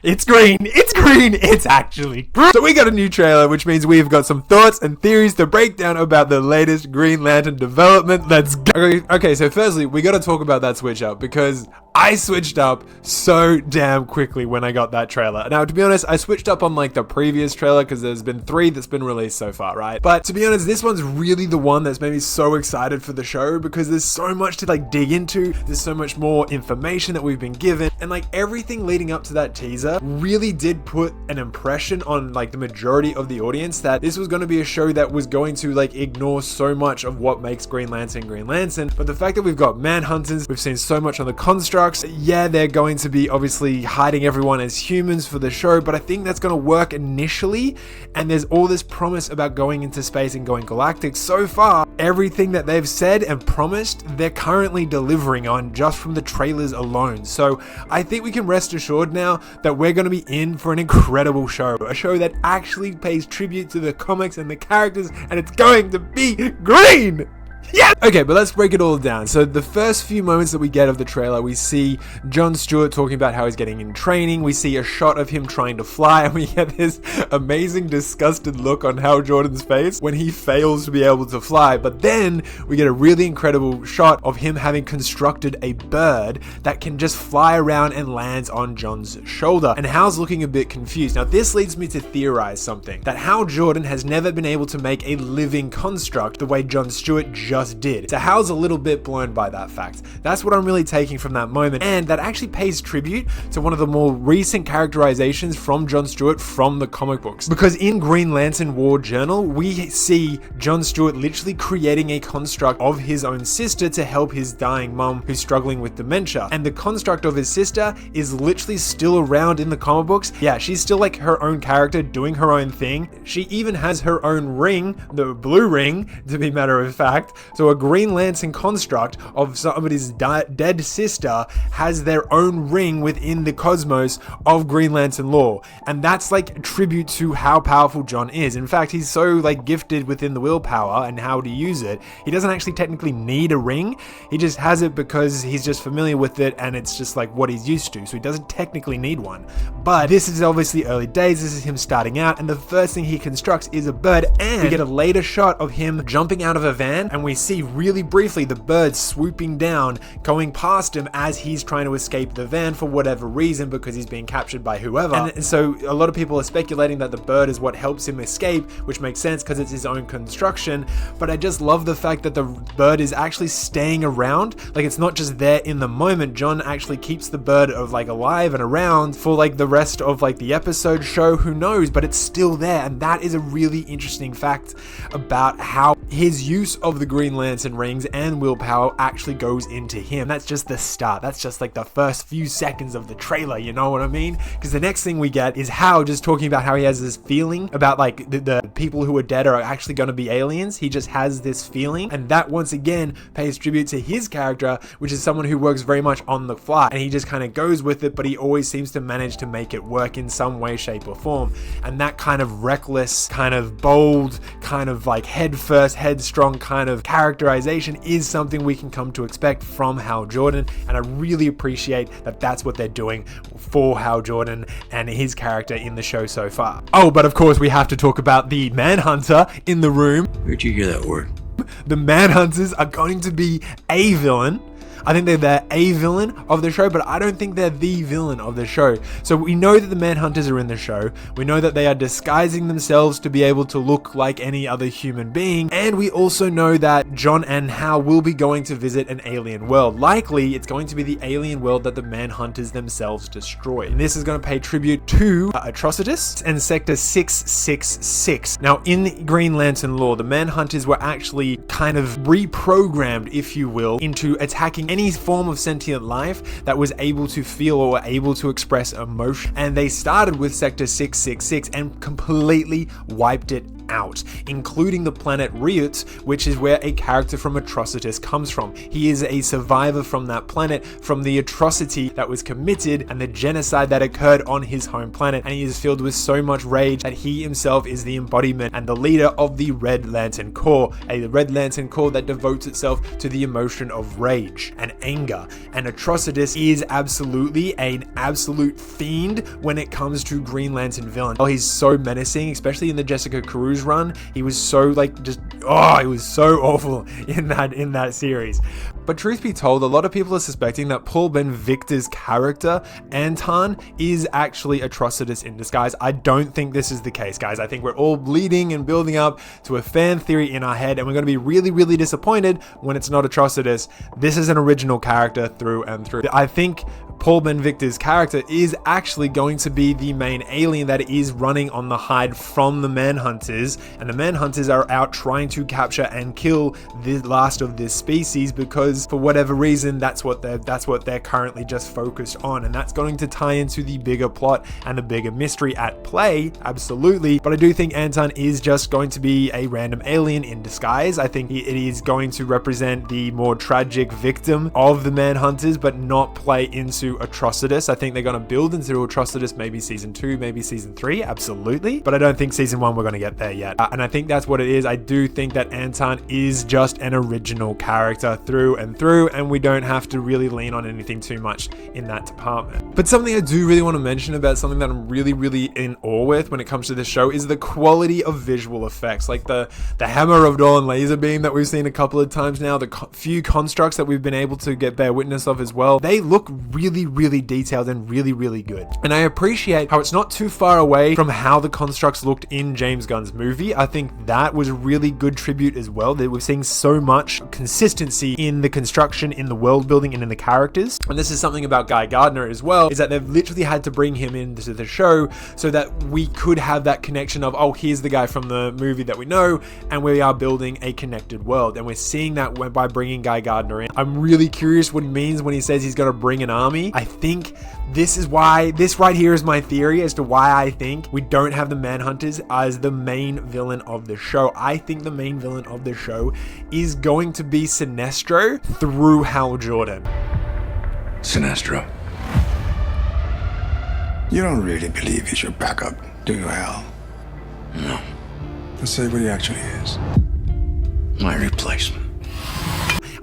It's green. It's green. It's actually green. So we got a new trailer, which means we've got some thoughts and theories to break down about the latest Green Lantern development. Let's go. Okay, so firstly, we got to talk about that switch up because I switched up so damn quickly when I got that trailer. Now, to be honest, I switched up on like the previous trailer because there's been 3 that's been released so far, right? But to be honest, this one's really the one that's made me so excited for the show because there's so much to like dig into. There's so much more information that we've been given, and like everything leading up to that teaser really did put an impression on like the majority of the audience that this was going to be a show that was going to like ignore so much of what makes Green Lantern Green Lantern. But the fact that we've got Manhunters, we've seen so much on the constructs. Yeah, they're going to be obviously hiding everyone as humans for the show, but I think that's going to work initially, and there's all this promise about going into space and going galactic. So far, everything that they've said and promised, they're currently delivering on just from the trailers alone. So I think we can rest assured now that we're going to be in for an incredible show, a show that actually pays tribute to the comics and the characters, and it's going to be green! Yeah! Okay, but let's break it all down. So the first few moments that we get of the trailer, we see John Stewart talking about how he's getting in training. We see a shot of him trying to fly, and we get this amazing disgusted look on Hal Jordan's face when he fails to be able to fly. But then we get a really incredible shot of him having constructed a bird that can just fly around and lands on John's shoulder. And Hal's looking a bit confused. Now this leads me to theorize something, that Hal Jordan has never been able to make a living construct the way John Stewart just did. So Hal's a little bit blown by that fact. That's what I'm really taking from that moment, and that actually pays tribute to one of the more recent characterizations from John Stewart from the comic books. Because in Green Lantern War Journal, we see John Stewart literally creating a construct of his own sister to help his dying mum who's struggling with dementia. And the construct of his sister is literally still around in the comic books. Yeah, she's still like her own character doing her own thing. She even has her own ring, the blue ring, to be matter of fact. So a Green Lantern construct of somebody's dead sister has their own ring within the cosmos of Green Lantern lore. And that's like a tribute to how powerful John is. In fact, he's so like gifted within the willpower and how to use it. He doesn't actually technically need a ring. He just has it because he's just familiar with it, and it's just like what he's used to. So he doesn't technically need one. But this is obviously early days. This is him starting out, and the first thing he constructs is a bird, and we get a later shot of him jumping out of a van, and we see really briefly the bird swooping down, going past him as he's trying to escape the van for whatever reason, because he's being captured by whoever. And so a lot of people are speculating that the bird is what helps him escape, which makes sense because it's his own construction. But I just love the fact that the bird is actually staying around. Like, it's not just there in the moment. John actually keeps the bird of like alive and around for like the rest of like the episode, show, who knows, but it's still there. And that is a really interesting fact about how his use of the Green Lantern rings and willpower actually goes into him. That's just the start. That's just like the first few seconds of the trailer, you know what I mean? Because the next thing we get is Hal just talking about how he has this feeling about like the people who are dead are actually going to be aliens. He just has this feeling, and that once again pays tribute to his character, which is someone who works very much on the fly, and he just kind of goes with it, but he always seems to manage to make it work in some way, shape, or form. And that kind of reckless, kind of bold, kind of like head first, headstrong kind of characterization is something we can come to expect from Hal Jordan, and I really appreciate that that's what they're doing for Hal Jordan and his character in the show so far. Oh, but of course we have to talk about the Manhunter in the room. Where'd you hear that word? The Manhunters are going to be a villain. I think they're a villain of the show, but I don't think they're the villain of the show. So we know that the Manhunters are in the show. We know that they are disguising themselves to be able to look like any other human being. And we also know that John and Hal will be going to visit an alien world. Likely, it's going to be the alien world that the Manhunters themselves destroyed. And this is going to pay tribute to Atrocitus and Sector 666. Now, in Green Lantern lore, the Manhunters were actually kind of reprogrammed, if you will, into attacking any form of sentient life that was able to feel or able to express emotion. And they started with Sector 666 and completely wiped it out, including the planet Ryut, which is where a character from Atrocitus comes from. He is a survivor from that planet, from the atrocity that was committed and the genocide that occurred on his home planet, and he is filled with so much rage that he himself is the embodiment and the leader of the Red Lantern Corps, a Red Lantern Corps that devotes itself to the emotion of rage and anger. And Atrocitus is absolutely an absolute fiend when it comes to Green Lantern villain. Oh, he's so menacing, especially in the Jessica Cruz run. He was so he was so awful in that series. But truth be told, a lot of people are suspecting that Paul Ben-Victor's character, Anton, is actually Atrocitus in disguise. I don't think this is the case, guys. I think we're all bleeding and building up to a fan theory in our head, and we're going to be really, really disappointed when it's not Atrocitus. This is an original character through and through. I think Paul Ben-Victor's character is actually going to be the main alien that is running on the hide from the Manhunters, and the Manhunters are out trying to capture and kill the last of this species because for whatever reason that's what they're currently just focused on, and that's going to tie into the bigger plot and the bigger mystery at play, absolutely. But I do think Anton is just going to be a random alien in disguise. I think it is going to represent the more tragic victim of the Manhunters, but not play into Atrocitus. I think they're going to build into Atrocitus, maybe season 2, maybe season 3, absolutely. But I don't think season 1 we're going to get there yet. And I think that's what it is. I do think that Anton is just an original character through and through, and we don't have to really lean on anything too much in that department. But something I do really want to mention about something that I'm really, really in awe with when it comes to this show is the quality of visual effects, like the Hammer of Dawn laser beam that we've seen a couple of times now, the few constructs that we've been able to bear witness of as well. They look really, really detailed and really, really good. And I appreciate how it's not too far away from how the constructs looked in James Gunn's movie. I think that was a really good tribute as well, that we're seeing so much consistency in the construction, in the world building, and in the characters. And this is something about Guy Gardner as well, is that they've literally had to bring him into the show so that we could have that connection of, oh, here's the guy from the movie that we know, and we are building a connected world. And we're seeing that by bringing Guy Gardner in. I'm really curious what he means when he says he's going to bring an army. I think this right here is my theory as to why I think we don't have the Manhunters as the main villain of the show. I think the main villain of the show is going to be Sinestro through Hal Jordan. Sinestro. You don't really believe he's your backup, do you, Hal? No. Let's say what he actually is. My replacement.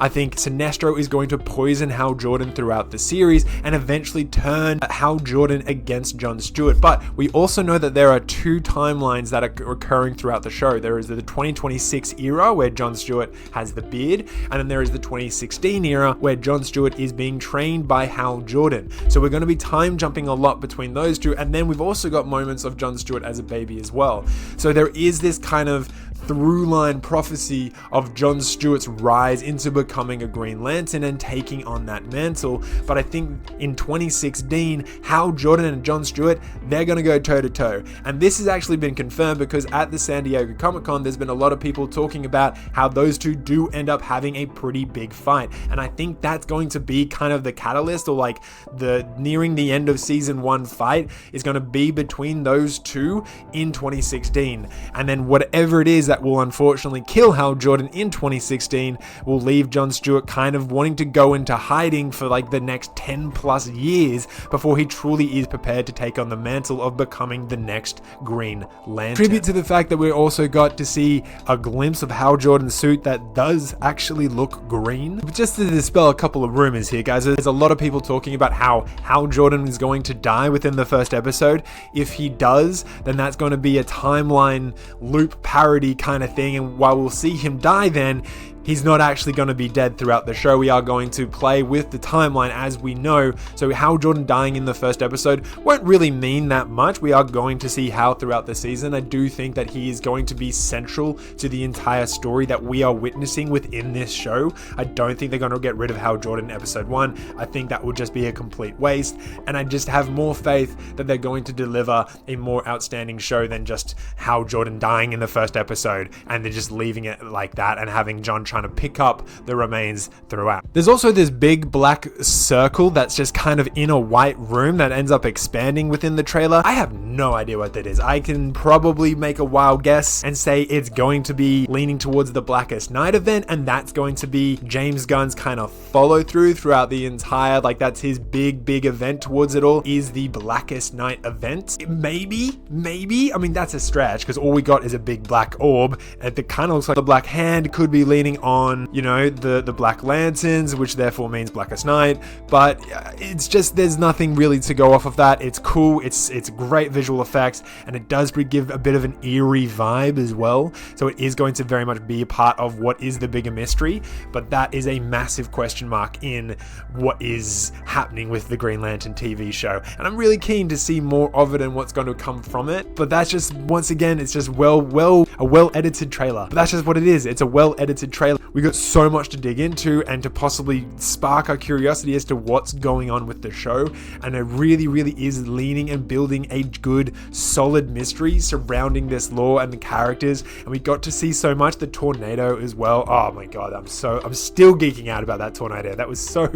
I think Sinestro is going to poison Hal Jordan throughout the series and eventually turn Hal Jordan against Jon Stewart. But we also know that there are two timelines that are occurring throughout the show. There is the 2026 era where Jon Stewart has the beard, and then there is the 2016 era where Jon Stewart is being trained by Hal Jordan. So we're going to be time jumping a lot between those two, and then we've also got moments of Jon Stewart as a baby as well. So there is this kind of through line prophecy of Jon Stewart's rise into becoming a Green Lantern and taking on that mantle. But I think in 2016, Hal Jordan and Jon Stewart, they're going to go toe to toe. And this has actually been confirmed because at the San Diego Comic-Con, there's been a lot of people talking about how those two do end up having a pretty big fight. And I think that's going to be kind of the catalyst, or like the nearing the end of season 1 fight is going to be between those two in 2016. And then whatever it is that will unfortunately kill Hal Jordan in 2016 will leave Jon Stewart kind of wanting to go into hiding for like the next 10 plus years before he truly is prepared to take on the mantle of becoming the next Green Lantern. Tribute to the fact that we also got to see a glimpse of Hal Jordan's suit that does actually look green. But just to dispel a couple of rumors here, guys, there's a lot of people talking about how Hal Jordan is going to die within the first episode. If he does, then that's going to be a timeline loop parody kind of thing, and while we'll see him die then, he's not actually going to be dead throughout the show. We are going to play with the timeline as we know. So Hal Jordan dying in the first episode won't really mean that much. We are going to see Hal throughout the season. I do think that he is going to be central to the entire story that we are witnessing within this show. I don't think they're going to get rid of Hal Jordan in episode 1. I think that would just be a complete waste. And I just have more faith that they're going to deliver a more outstanding show than just Hal Jordan dying in the first episode and then just leaving it like that and having John trying to pick up the remains throughout. There's also this big black circle that's just kind of in a white room that ends up expanding within the trailer. I have no idea what that is. I can probably make a wild guess and say it's going to be leaning towards the Blackest Night event, and that's going to be James Gunn's kind of follow through throughout the entire, like that's his big event towards it all, is the Blackest Night event. Maybe, I mean that's a stretch because all we got is a big black orb, and it kind of looks like the Black Hand could be leaning on, you know, the Black Lanterns, which therefore means Blackest Night, but it's just, there's nothing really to go off of that. It's cool, it's great visual effects, and it does give a bit of an eerie vibe as well, so it is going to very much be a part of what is the bigger mystery, but that is a massive question mark in what is happening with the Green Lantern TV show, and I'm really keen to see more of it and what's going to come from it. But that's just, once again, it's just a well edited trailer, but that's just what it is. It's a well edited trailer. We got so much to dig into and to possibly spark our curiosity as to what's going on with the show, and it really is leaning and building a good solid mystery surrounding this lore and the characters, and we got to see so much. The tornado as well, oh my god, I'm still geeking out about that tornado. That was so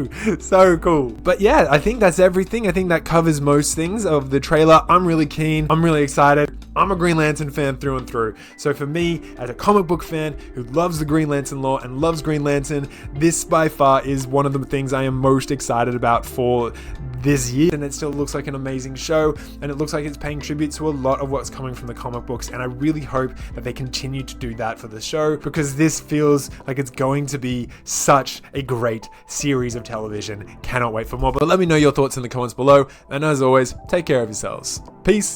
cool. But yeah, I think that's everything. I think that covers most things of the trailer. I'm really keen, I'm really excited. I'm a Green Lantern fan through and through. So for me, as a comic book fan who loves the Green Lantern lore and loves Green Lantern, this by far is one of the things I am most excited about for this year. And it still looks like an amazing show, and it looks like it's paying tribute to a lot of what's coming from the comic books, and I really hope that they continue to do that for the show, because this feels like it's going to be such a great series of television. Cannot wait for more. But let me know your thoughts in the comments below, and as always, take care of yourselves. Peace.